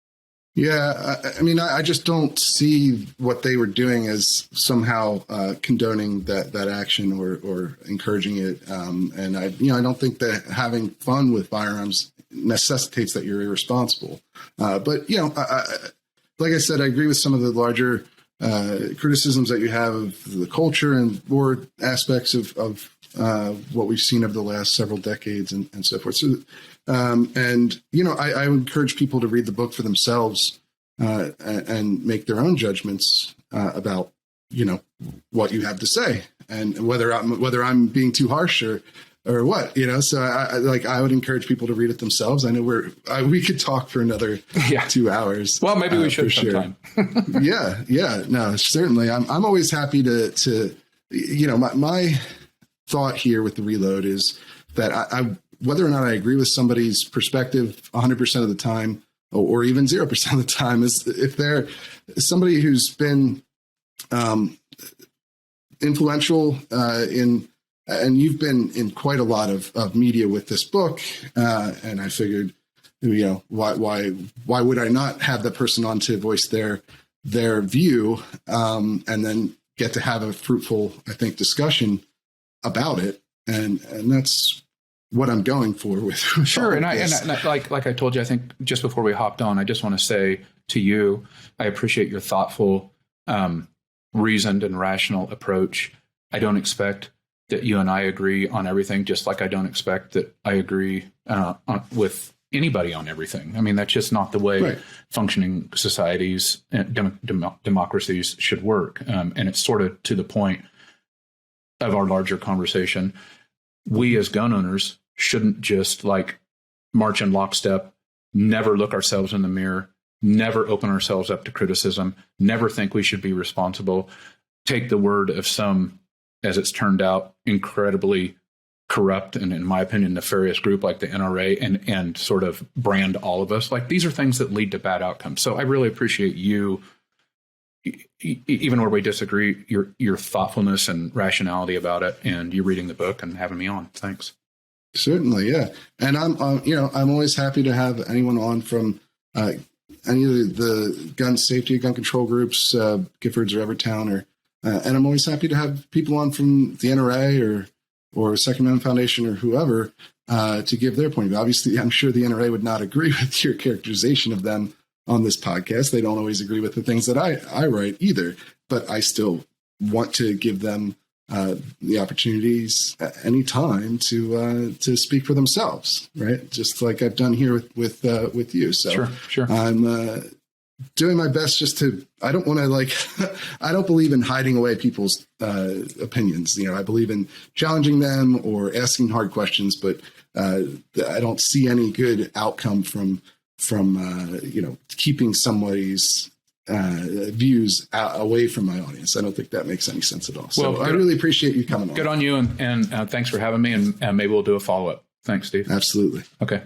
Yeah, I mean, I just don't see what they were doing as somehow condoning that action or encouraging it. And I don't think that having fun with firearms necessitates that you're irresponsible. But like I said, I agree with some of the larger criticisms that you have of the culture and more aspects of what we've seen over the last several decades and so forth. So, I would encourage people to read the book for themselves and make their own judgments about, what you have to say and whether I'm being too harsh or what, so I would encourage people to read it themselves. I know we could talk for another 2 hours. Well, maybe we should sometime. Sure. Yeah. No, certainly. I'm always happy to my thought here with the Reload is that I whether or not I agree with somebody's perspective 100% of the time, or even 0% of the time, is if they're somebody who's been influential and you've been in quite a lot of media with this book, and I figured, why would I not have that person on to voice their view, and then get to have a fruitful, I think, discussion about it, and that's what I'm going for with sure. And I like I told you, I think just before we hopped on, I just want to say to you, I appreciate your thoughtful, reasoned and rational approach. I don't expect that you and I agree on everything, just like I don't expect that I agree with anybody on everything. I mean, that's just not the way functioning societies and democracies should work. And it's sort of to the point of our larger conversation. We as gun owners shouldn't just like march in lockstep, never look ourselves in the mirror, never open ourselves up to criticism, never think we should be responsible, take the word of some, as it's turned out, incredibly corrupt and, in my opinion, nefarious group like the NRA and sort of brand all of us. Like, these are things that lead to bad outcomes. So I really appreciate you, even where we disagree, your thoughtfulness and rationality about it, and you reading the book and having me on. Thanks. Certainly, yeah. And I'm always happy to have anyone on from any of the gun safety, gun control groups, Giffords or Evertown, and I'm always happy to have people on from the NRA or Second Amendment Foundation or whoever to give their point of view. Obviously, I'm sure the NRA would not agree with your characterization of them on this podcast. They don't always agree with the things that I write either, but I still want to give them the opportunities at any time to speak for themselves, right? Just like I've done here with you. So sure. I'm doing my best just to, I don't want to I don't believe in hiding away people's opinions. I believe in challenging them or asking hard questions, but I don't see any good outcome from keeping somebody's views away from my audience. I don't think that makes any sense at all. So well, I really appreciate you coming on. Good on you, and thanks for having me, and maybe we'll do a follow-up. Thanks, Steve. Absolutely. Okay.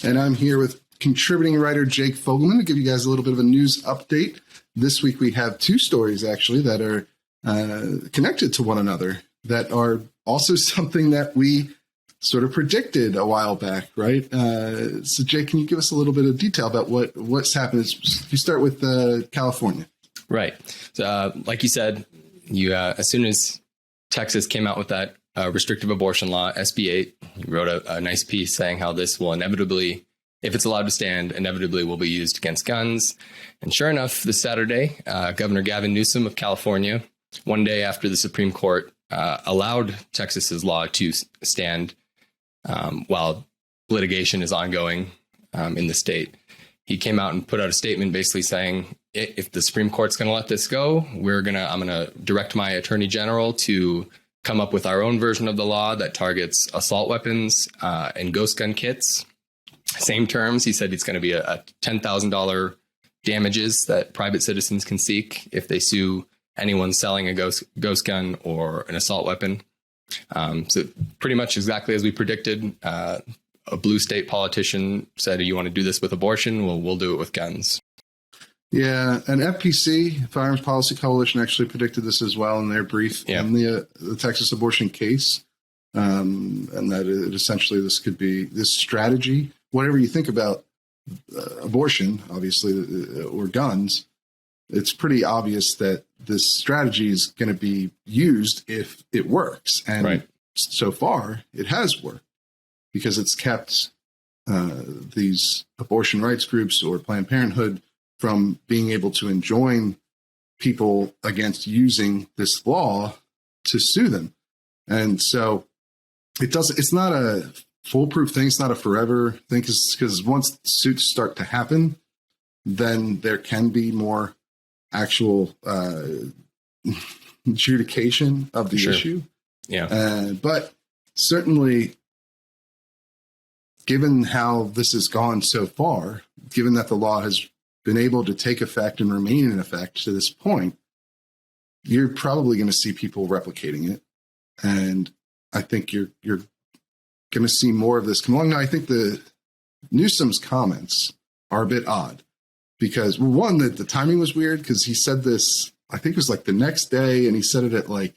And I'm here with contributing writer Jake Fogelman to give you guys a little bit of a news update. This week we have two stories, actually, that are connected to one another, that are also something that we sort of predicted a while back, right? So, Jake, can you give us a little bit of detail about what's happened? You start with California. Right. So, like you said, as soon as Texas came out with that restrictive abortion law, SB 8, you wrote a nice piece saying how this will inevitably, if it's allowed to stand, inevitably will be used against guns. And sure enough, this Saturday, Governor Gavin Newsom of California, one day after the Supreme Court allowed Texas's law to stand while litigation is ongoing in the state, he came out and put out a statement basically saying, if the Supreme Court's going to let this go, I'm going to direct my attorney general to come up with our own version of the law that targets assault weapons and ghost gun kits. Same terms. He said it's going to be a $10,000 damages that private citizens can seek if they sue anyone selling a ghost gun or an assault weapon. So pretty much exactly as we predicted, a blue state politician said, you want to do this with abortion? Well, we'll do it with guns. Yeah, and FPC, Firearms Policy Coalition, actually predicted this as well in their brief in the Texas abortion case, and that essentially this could be this strategy. Whatever you think about abortion, obviously, or guns, it's pretty obvious that this strategy is going to be used if it works. And so far, it has worked because it's kept these abortion rights groups or Planned Parenthood from being able to enjoin people against using this law to sue them. And so it's not a foolproof thing. It's not a forever thing, because once suits start to happen, then there can be more actual adjudication of the issue. Yeah. But certainly, given how this has gone so far, given that the law has been able to take effect and remain in effect to this point, you're probably going to see people replicating it. And I think you're going to see more of this come along. Now, I think the Newsom's comments are a bit odd because, well, one, that the timing was weird because he said this, I think it was like the next day, and he said it at like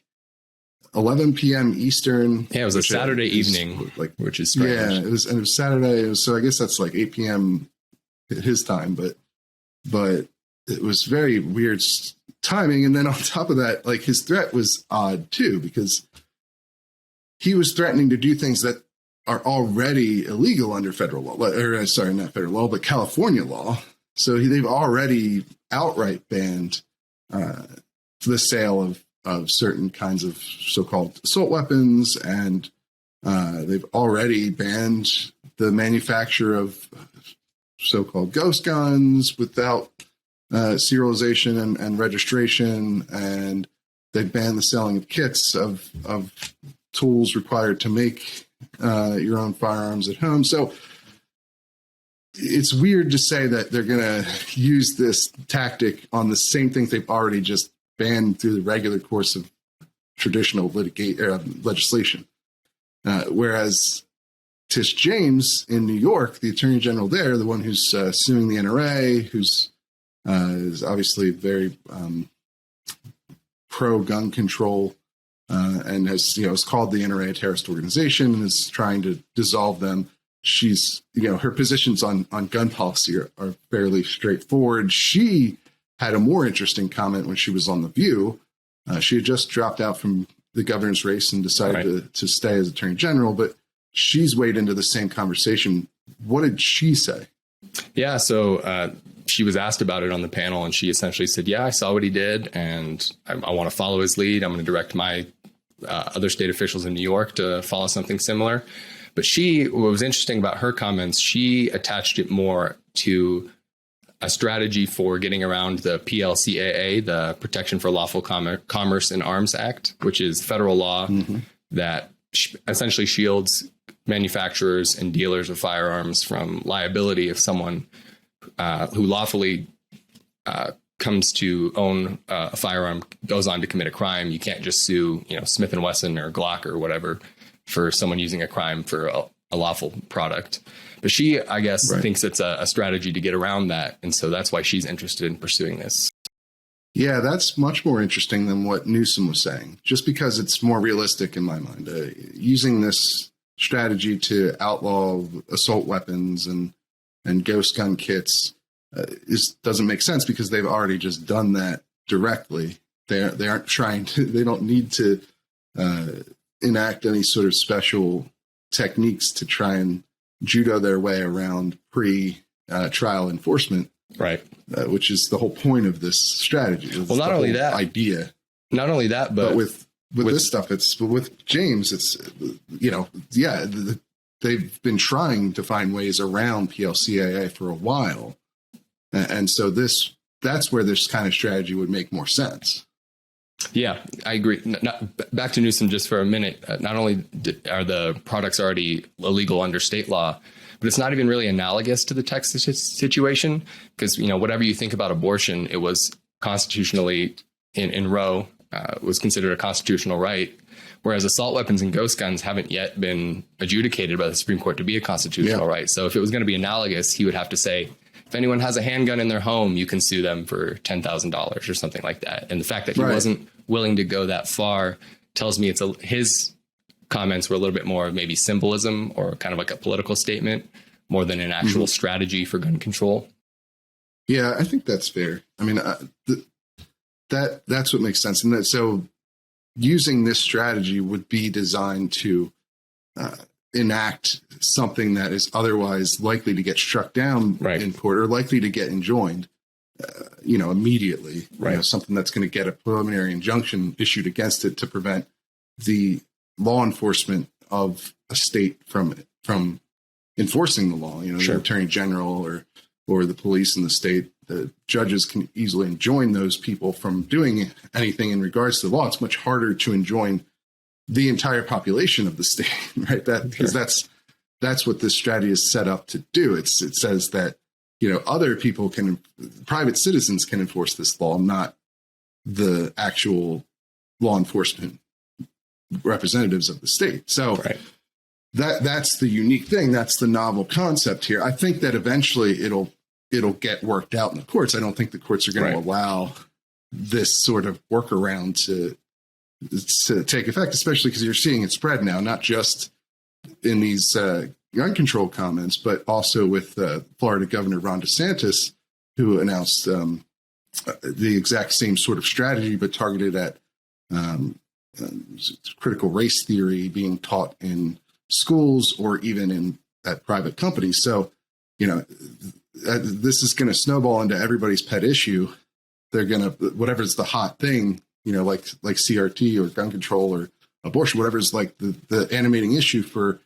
11 p.m. Eastern. Yeah, it was a Saturday evening, which is strange. Yeah, it was Saturday. So I guess that's like 8 p.m. his time, but it was very weird timing. And then on top of that, like his threat was odd too, because he was threatening to do things that are already illegal under federal law, or sorry, not federal law, but California law. So they've already outright banned the sale of certain kinds of so-called assault weapons, and they've already banned the manufacture of so-called ghost guns without serialization and registration, and they've banned the selling of kits of tools required to make your own firearms at home. So it's weird to say that they're going to use this tactic on the same things they've already just banned through the regular course of traditional legislation. Whereas Tish James in New York, the attorney general there, the one who's suing the NRA, who's is obviously very pro-gun control, and has called the NRA a terrorist organization and is trying to dissolve them. She's, her positions on gun policy are fairly straightforward. She had a more interesting comment when she was on The View. She had just dropped out from the governor's race and decided to stay as attorney general, but she's weighed into the same conversation. What did she say? Yeah, so she was asked about it on the panel, and she essentially said, yeah, I saw what he did, and I want to follow his lead. I'm going to direct my other state officials in New York to follow something similar. But what was interesting about her comments, she attached it more to a strategy for getting around the PLCAA, the Protection for Lawful Commerce in Arms Act, which is federal law that essentially shields manufacturers and dealers of firearms from liability if someone who lawfully comes to own a firearm goes on to commit a crime. You can't just sue, Smith & Wesson or Glock or whatever for someone using a crime for a lawful product. But she, I guess, thinks it's a strategy to get around that. And so that's why she's interested in pursuing this. Yeah, that's much more interesting than what Newsom was saying, just because it's more realistic in my mind. Using this strategy to outlaw assault weapons and ghost gun kits doesn't make sense because they've already just done that directly. They aren't trying to, they don't need to enact any sort of special techniques to try and judo their way around pre-trial enforcement. Right. Which is the whole point of this strategy. Well, not only that idea, not only that, but with this stuff, with James, it's, they've been trying to find ways around PLCAA for a while. And so that's where this kind of strategy would make more sense. Yeah, I agree. Back to Newsom just for a minute. Not only are the products already illegal under state law, but it's not even really analogous to the Texas situation because, whatever you think about abortion, it was constitutionally in Roe was considered a constitutional right, whereas assault weapons and ghost guns haven't yet been adjudicated by the Supreme Court to be a constitutional right. So if it was going to be analogous, he would have to say, if anyone has a handgun in their home, you can sue them for $10,000 or something like that. And the fact that he wasn't willing to go that far tells me his comments were a little bit more of maybe symbolism or kind of like a political statement more than an actual strategy for gun control. Yeah, I think that's fair. I mean, that's what makes sense. And so using this strategy would be designed to enact something that is otherwise likely to get struck down in court or likely to get enjoined, immediately. Something that's going to get a preliminary injunction issued against it to prevent the law enforcement of a state from enforcing the law. The attorney general or the police in the state, the judges can easily enjoin those people from doing anything in regards to the law. It's much harder to enjoin the entire population of the state, right? Because that's what this strategy is set up to do. It says that, other people private citizens can enforce this law, not the actual law enforcement representatives of the state. So that's the unique thing. That's the novel concept here. I think that eventually it'll get worked out in the courts. I don't think the courts are going to allow this sort of workaround to take effect, especially because you're seeing it spread now, not just in these gun control comments, but also with Florida Governor Ron DeSantis, who announced the exact same sort of strategy, but targeted at critical race theory being taught in schools or even at private companies. So, this is going to snowball into everybody's pet issue. They're going to, whatever's the hot thing, like CRT or gun control or abortion, whatever's like the animating issue for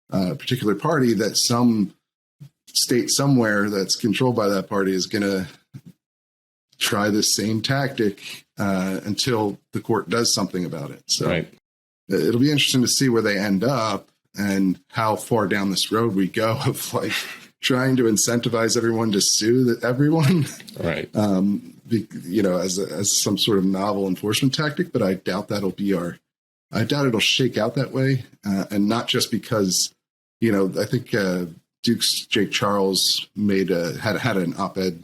a particular party, that some state somewhere that's controlled by that party is going to try this same tactic until the court does something about it. So right. It'll be interesting to see where they end up and how far down this road we go of like trying to incentivize everyone to sue everyone. Right. As some sort of novel enforcement tactic, but I doubt it'll shake out that way. And not just because, I think Duke's Jake Charles had an op-ed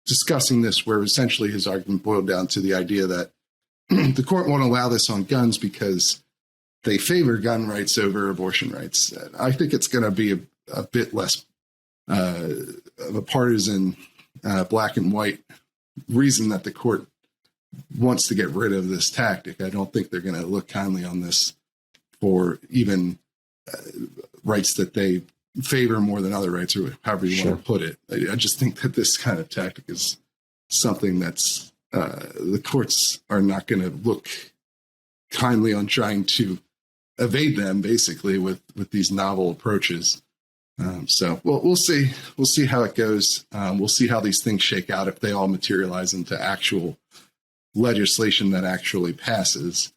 discussing this, where essentially his argument boiled down to the idea that the court won't allow this on guns because they favor gun rights over abortion rights. I think it's going to be a bit less of a partisan black and white reason that the court wants to get rid of this tactic. I don't think they're going to look kindly on this for even rights that they favor more than other rights, or however you want to put it. I just think that this kind of tactic is something that's the courts are not going to look kindly on trying to evade them, basically, with these novel approaches. So we'll see. We'll see how it goes. We'll see how these things shake out, if they all materialize into actual legislation that actually passes.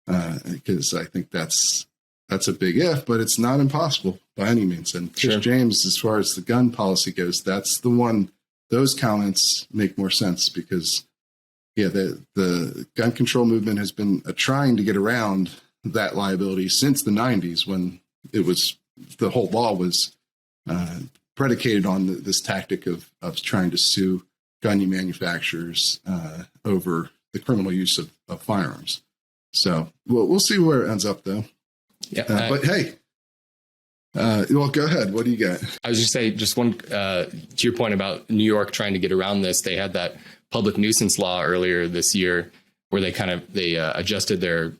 Because I think that's a big if, but it's not impossible by any means. And Tish James, as far as the gun policy goes, that's the one. Those comments make more sense because, the gun control movement has been trying to get around that liability since the 90s, when the whole law was predicated on this tactic of trying to sue gun manufacturers over the criminal use of firearms. So we'll see where it ends up, though. Yeah, but hey, well, go ahead. What do you got? I was just saying, just one to your point about New York trying to get around this. They had that public nuisance law earlier this year, where they adjusted their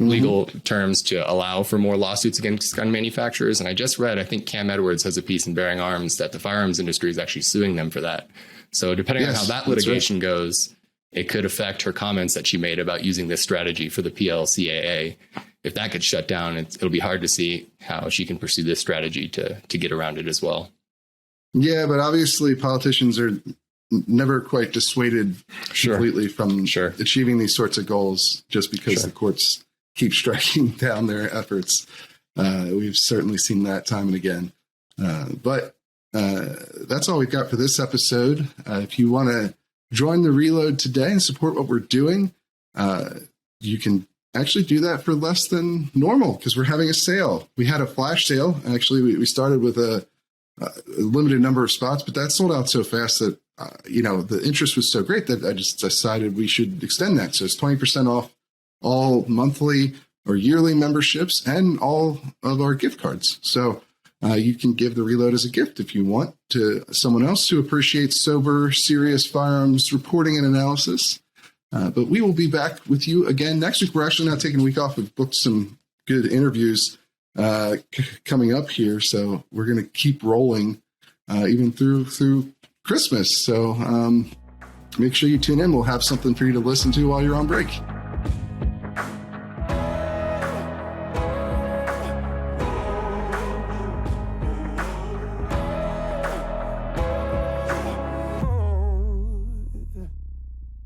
legal terms to allow for more lawsuits against gun manufacturers. And I just read, I think Cam Edwards has a piece in Bearing Arms that the firearms industry is actually suing them for that. So depending on how that litigation goes, it could affect her comments that she made about using this strategy for the PLCAA. If that gets shut down, it'll be hard to see how she can pursue this strategy to get around it as well. Yeah, but obviously politicians are never quite dissuaded completely from achieving these sorts of goals just because the courts keep striking down their efforts. We've certainly seen that time and again. But that's all we've got for this episode. If you want to join the Reload today and support what we're doing, you can actually do that for less than normal because we're having a sale. We had a flash sale. Actually, we started with a limited number of spots, but that sold out so fast that the interest was so great that I just decided we should extend that. So it's 20% off all monthly or yearly memberships and all of our gift cards. So you can give the Reload as a gift if you want to someone else who appreciates sober, serious firearms reporting and analysis. But we will be back with you again next week. We're actually not taking a week off. We've booked some good interviews coming up here. So we're going to keep rolling even through Christmas. So make sure you tune in. We'll have something for you to listen to while you're on break.